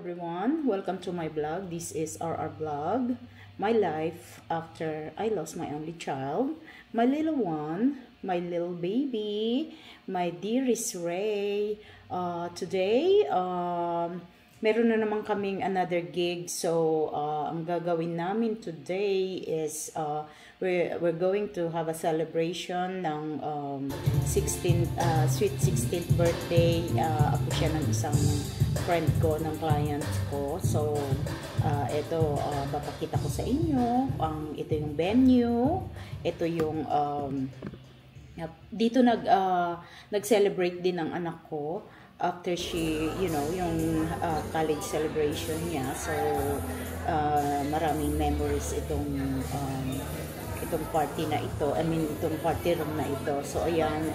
everyone, welcome to my blog. This is RR Vlog. My life after I lost my only child, my little one, my little baby, my dearest Ray. Today, meron na naman kaming another gig. So, ang gagawin namin today is we're going to have a celebration ng 16th, sweet 16th birthday. Ako siya ng isang friend ko, ng client ko. So, ito, papakita ko sa inyo. Ito yung venue. Ito yung, dito nag-celebrate din ang anak ko. After she, yung college celebration niya. So, maraming memories itong party na ito. I mean, itong party room na ito. So, ayan,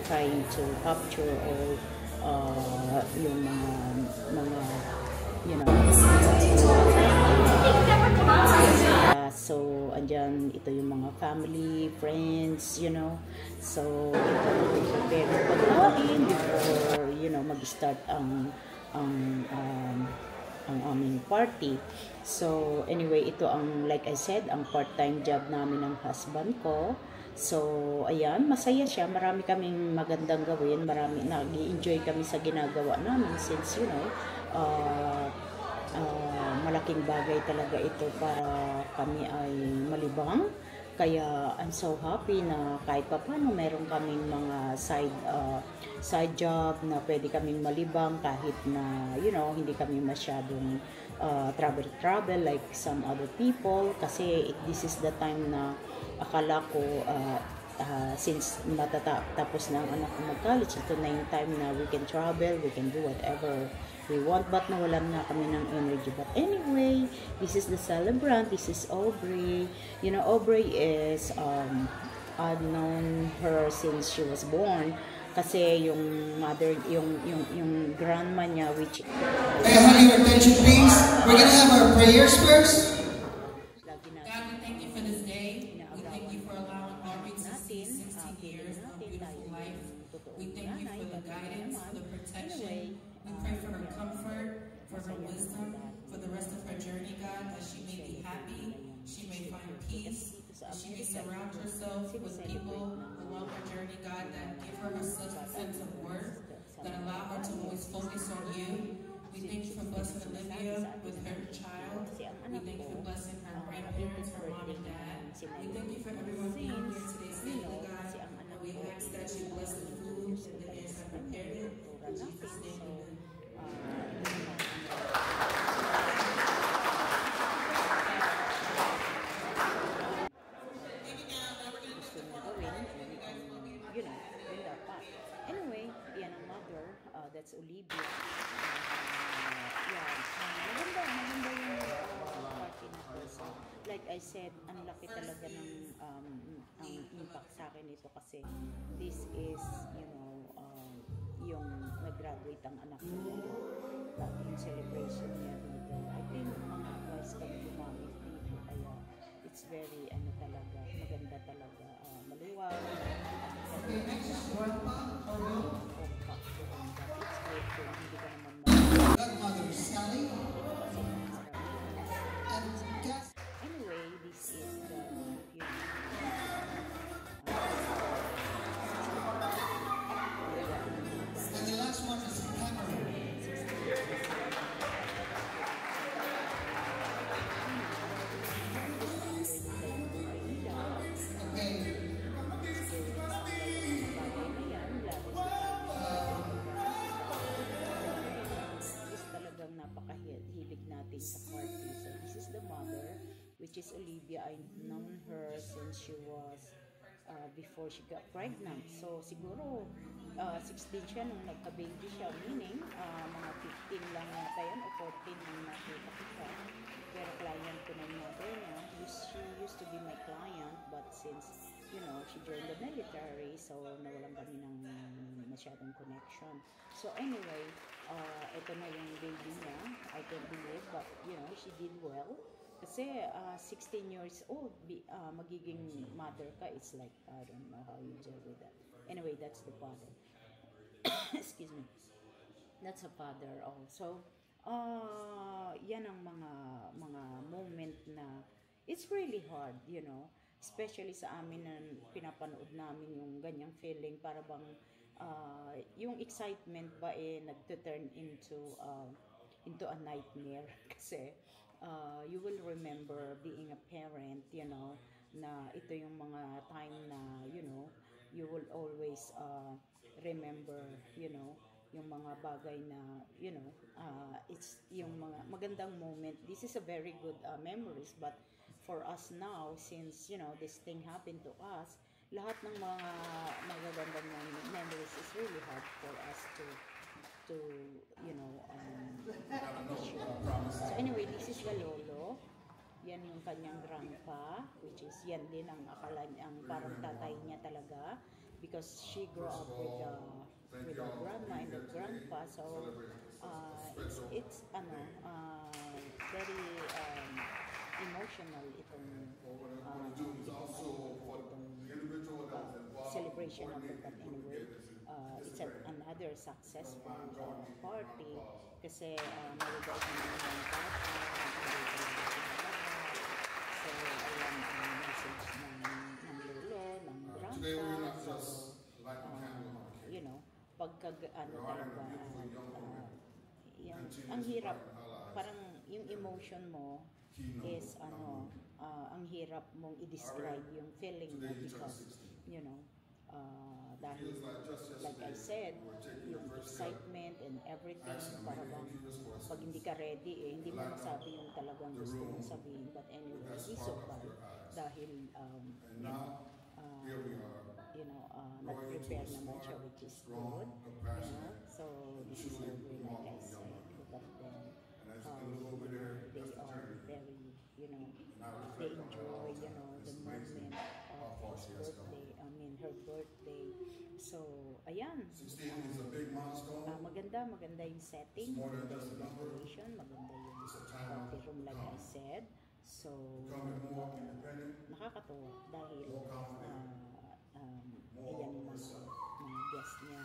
trying to capture all yung mga so andyan ito yung mga family, friends, so ito prepare ng pagkain before mag-start ang aming party. So anyway, ito ang, like I said, ang part-time job namin ng husband ko. So, ayan, masaya siya. Marami kaming magandang gawin. Nag-enjoy kami sa ginagawa namin since, malaking bagay talaga ito para kami ay malibang. Kaya, I'm so happy na kahit pa paano meron kaming mga side job na pwede kaming malibang kahit na, hindi kami masyadong travel like some other people. Kasi this is the time na akala ko since matatapos na ang anak ko mag-college, ito na yung time na we can travel, we can do whatever we want, but nawalan na kami ng energy. But anyway, this is the celebrant. This is Aubrey. Aubrey is I've known her since she was born. Kasi yung mother, yung grandma niya, which... May I have your attention, please? We're gonna have our prayers first. God, we thank you for this day. We thank you for allowing Aubrey to see 16 years of beautiful life. We thank you for the guidance, for the protection. We pray for her comfort, for her wisdom, for the rest of her journey, God, that she may be happy, she may find peace, that she may surround herself with people along her journey, God, that give her sense of worth, that allow her to always focus on you. We thank you for blessing Olivia with her child. We thank you for blessing her grandparents, her mom and dad. We thank you for everyone being here today safely, God. And we ask that you bless the food that the hands have prepared it. In Jesus' name, amen. Anyway, yan ang mother, that's Olivia. Maganda yung party na to. So, like I said, ang laki talaga ng ang impact sa akin ito kasi this is, yung nag-graduate ang anak ko dito. Yung celebration niya dito. I think mga guys kami gumamit dito. Kaya it's very, talaga, maganda talaga. Maluwag. Godmother Sally. Anyway, this is the And the last one is Cameron. napakahilig natin sa party. So this is the mother, which is Olivia. I've known her since she was before she got pregnant. So siguro 16 siya nung nagka-baby siya, meaning mga 15 lang yata yan o 14 nung nakita ko siya. Pero client ko na yung mother niya. She used to be my client, but since she joined the military, so nawalan kami ng masyadong connection. So anyway, ito na yung baby niya. I can't believe, but she did well. Kasi 16 years old, magiging mother ka, it's like, I don't know how you deal with that. Anyway, that's the father. Excuse me. That's a father also. yan ang mga moment na it's really hard, especially sa amin na pinapanood namin yung ganyang feeling, para bang yung excitement ba nagto-turn into a nightmare kasi you will remember being a parent, na ito yung mga time na you will always remember, yung mga bagay na it's yung mga magandang moment. This is a very good memories, but for us now, since this thing happened to us, lahat ng mga magagandang memories is really hard for us to share. So anyway, this is the lolo. Yan yung kanyang grandpa, which is yan din ang akala niya, ang parang tatay niya talaga, because she grew up with the grandma and the grandpa. So it's very emotional itong celebration of it. But anyway, it's another successful party kasi naligaw kami ng bata. So, ayan ang message ng lolo, ng grandpa. So, talaga, ang hirap, parang yung emotion mo is, ang hirap mong i-describe yung feeling mo because, dahil, like I said, yung excitement and everything, parang pag hindi ka ready, hindi mo masabi yung talagang gusto mong sabihin. But anyway, we survived dahil, nag-prepare naman siya, which is good. So, this is over, like I said, look at them. They are very, they enjoy, the moment of his birthday, her birthday. So, ayan. Maganda yung setting, maganda yung decoration, maganda yung party room, like I said. So, nakakatuwa dahil ayan yung mga guest niya,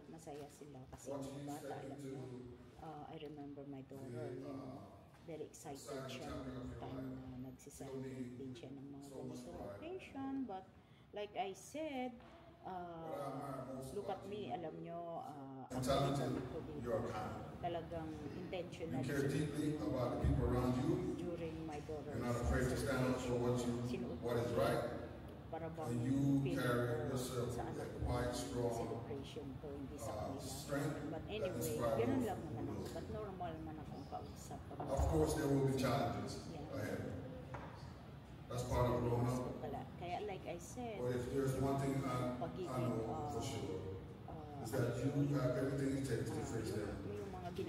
masaya sila kasi yung bata, alam mo, I remember my daughter, very excited siya nung time na nagsiselebrate din siya ng mga ganitong occasion. But like I said, look at me, alam nyo, talagang intentional during my daughter's celebration. Para bang feeling ko sa anak ko celebration ko, hindi sa kanila. But anyway, ganun lang naman ako. But normal naman akong kausap. Of course, there will be challenges ahead. That's part of growing up. Kaya like I said, but if there's one thing I know for sure, is that you have everything it takes to face them.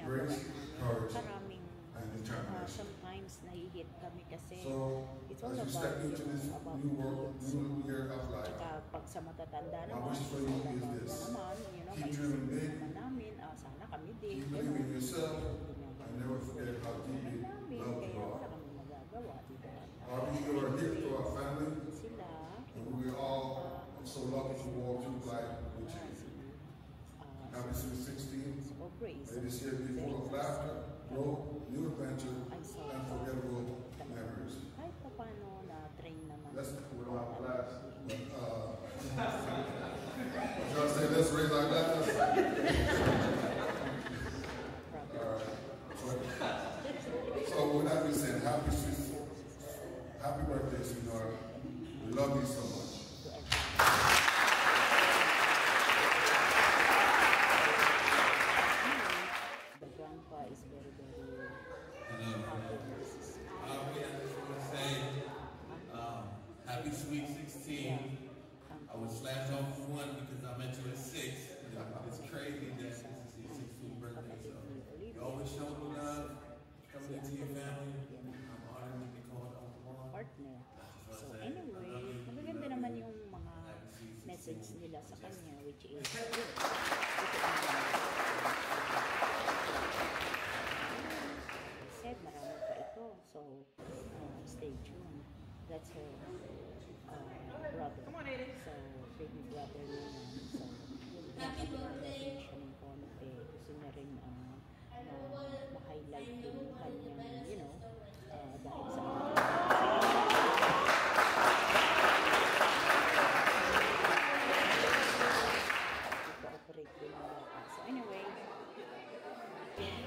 Grace, courage, and determination. Sometimes nahihit kami kasi it's all as you about, step into this new world, new year of life, pag sa matatanda my naman, wish for you is this: keep dreaming big, sana kami din, keep believing in yourself, and never forget how deeply loved you are. Harvey, you are a gift to our family, and we are all so lucky to walk through life with you. Happy Sweet 16. May this year be full of laughter, growth, new adventure, and unforgettable memories. Kahit pa paano na-train naman. We don't have a glass. Y'all say, let's raise our glass. So with that being said, happy birthday, sweetheart. We love you so much. The grandpa is very, very I just want to say, happy Sweet 16. I was slashed off 1 because I met you at 6. It's crazy that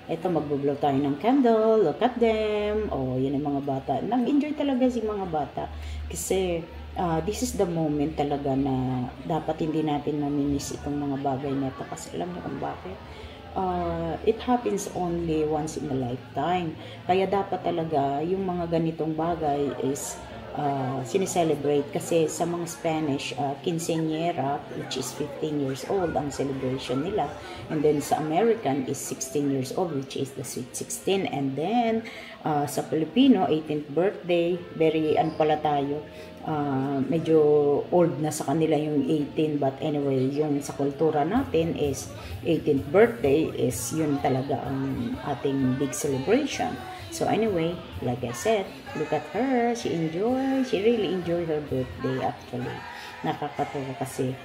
Ito, magbublow tayo ng candle. Look at them. Oh, yun ang mga bata. Nag-enjoy talaga si mga bata. Kasi, this is the moment talaga na dapat hindi natin mamimiss itong mga bagay na ito. Kasi alam niyo kung bakit? It happens only once in a lifetime. Kaya dapat talaga, yung mga ganitong bagay is sineselebrate kasi sa mga Spanish, quinceañera, which is 15 years old ang celebration nila, and then sa American is 16 years old, which is the sweet 16, and then sa Filipino 18th birthday, very pala tayo, medyo old na sa kanila yung 18, but anyway, yung sa kultura natin is 18th birthday is yun talaga ang ating big celebration. So anyway, like I said, look at her. She really enjoyed her birthday actually. Nakakatawa kasi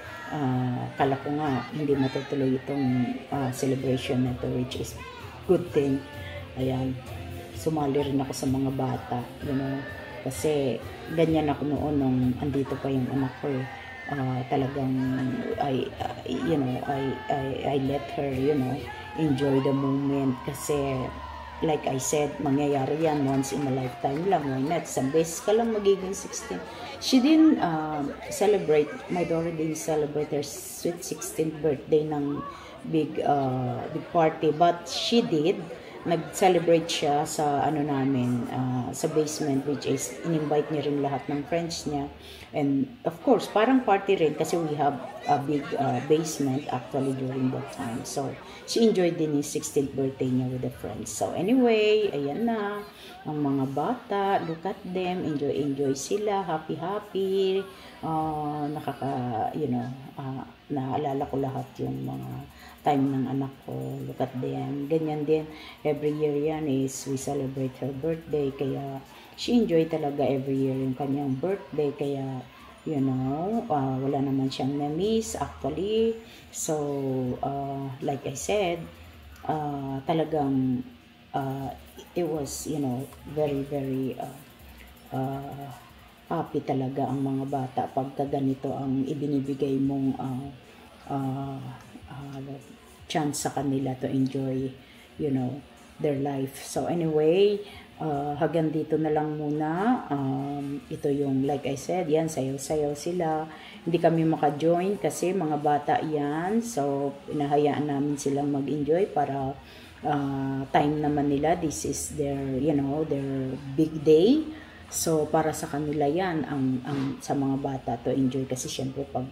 kala ko nga hindi matutuloy itong celebration na to, which is good thing. Ayan, sumali rin ako sa mga bata, you know, kasi ganyan ako noon nung andito pa yung anak ko. Talagang I let her, you know, enjoy the moment kasi like I said, mangyayari yan once in a lifetime lang. Why not? Isang beses ka lang magiging 16. She didn't celebrate, my daughter didn't celebrate her sweet 16th birthday ng big party. But she did. Nag-celebrate siya sa namin, sa basement, which is in-invite niya rin lahat ng friends niya. And of course, parang party rin kasi we have a big basement actually during that time. So, she enjoyed din his 16th birthday niya with the friends. So, anyway, ayan na. Ang mga bata, look at them, enjoy sila, happy. Naalala ko lahat yung mga time ng anak ko. Look at them. Ganyan din. Every year yan is we celebrate her birthday. Kaya she enjoy talaga every year yung kanyang birthday. Kaya, you know, wala naman siyang na-miss actually. So, like I said, talagang it was, you know, very, very happy talaga ang mga bata pagka ganito ang ibinibigay mong chance sa kanila to enjoy, you know, their life. So anyway, hanggang dito na lang muna. Ito yung, like I said, yan, sayaw-sayaw sila. Hindi kami maka-join kasi mga bata yan. So, pinahayaan namin silang mag-enjoy para time naman nila. This is their, you know, their big day. So, para sa kanila yan, ang sa mga bata to enjoy. Kasi syempre, pag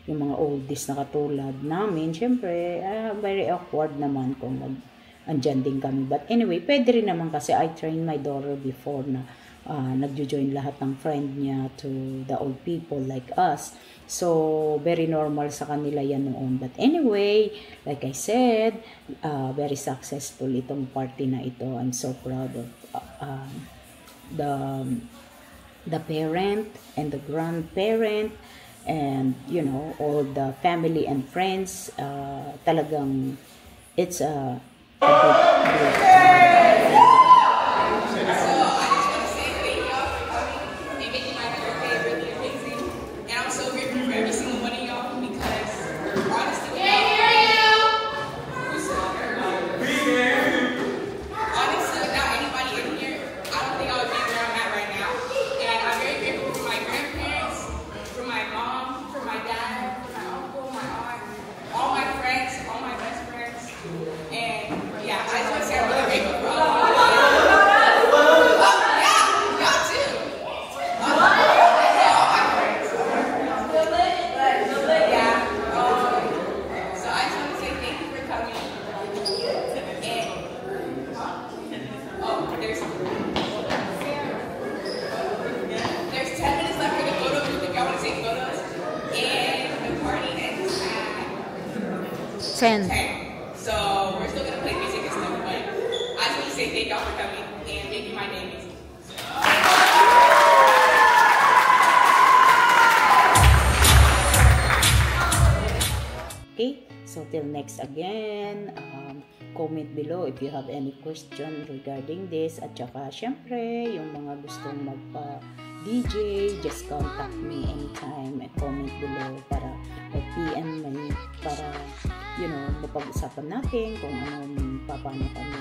yung mga oldies na katulad namin, syempre, very awkward naman kung andyan din kami. But anyway, pwede rin naman kasi I trained my daughter before na nagjo-join lahat ng friend niya to the old people like us. So, very normal sa kanila yan noon. But anyway, like I said, very successful itong party na ito. I'm so proud of the parent and the grandparent and, you know, all the family and friends. Talagang, it's a big So we're still gonna play music and stuff, but I just want to say thank y'all for coming and making my day easy. Okay, so till next again, comment below if you have any question regarding this. At saka syempre, yung mga gustong magpa-DJ, just contact me anytime and comment below para PM me para, you know, mapag-usapan natin kung anong paano kami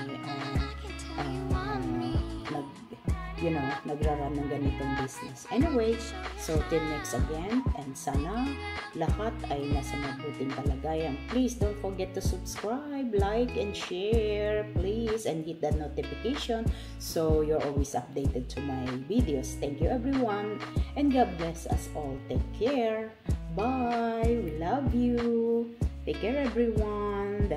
nagraran ng ganitong business. Anyway, so till next again, and sana lahat ay nasa mabuting kalagayan. Please don't forget to subscribe, like, and share, please, and hit the notification so you're always updated to my videos. Thank you everyone, and God bless us all. Take care. Bye. We love you. Take care everyone.